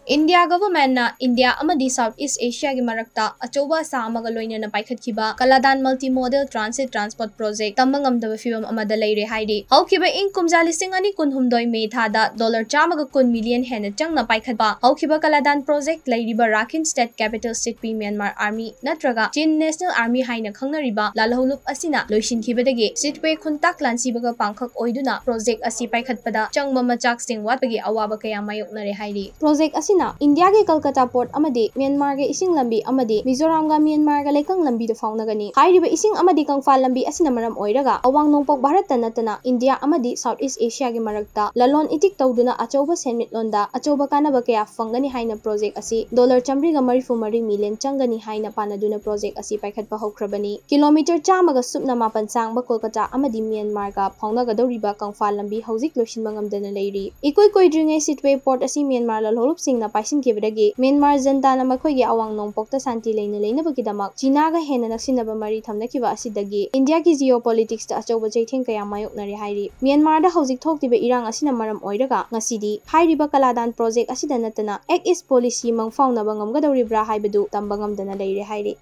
India government na India amadi Southeast Asia gi marakta achoba sa amaga loinana paikhatkiba Kaladan multimodal transit transport project Tamba Ngamdaba Phibam Amada Leire Hairi haukiba inkumja lising ani kunhumdoi May thada $100 million hena changna paikhatba haukiba Kaladan project leiriba Rakhine State Capital City Myanmar Army natraga Chin National Army haina khangnariba lalahulup asina loisinkhibadagi sitwe khuntak lansibaga pangkhak oiduna project asi paikhatpada changma machak sing watpagi awaba kaya mayoknare hairi project asina India ke Kolkata port amadi Myanmar ke ising lambi amadi Mizoram ga Myanmar ga lekang lambi da faunagani hairiba ising amadi kangfal lambi asina maram oiraga awang nongpok Bharat natana India amadi Southeast Asia ge marakta lalon itik tawduna achoba senmitlonda achoba kanaba kaya fangani haina project asi $134 million changani haina panaduna project asi paikhatpa hokrabani kilometer chamaga supna mapan sangba Kolkata amadi Myanmar ga faunagadauriba kangfal lambi hojik loisinba ngamdana leiri ikoi koidringai sitwe port asi Myanmar lalholup singna paisinkhibadagi Myanmar janta makhoi awang nongpokta santi leinabagidamak China ga hena naksinaba mari thamnakiba asidagi India ki geopolitics ta achoba chaitheng kaya mayoknare hairi Myanmar da hojik thoktiba irang asina maram oiraga ngasidi hairiba Kaladan project asida natana Act East policy mangfaunaba ngamgadauribra haibadu tamba ngamdana leire hairi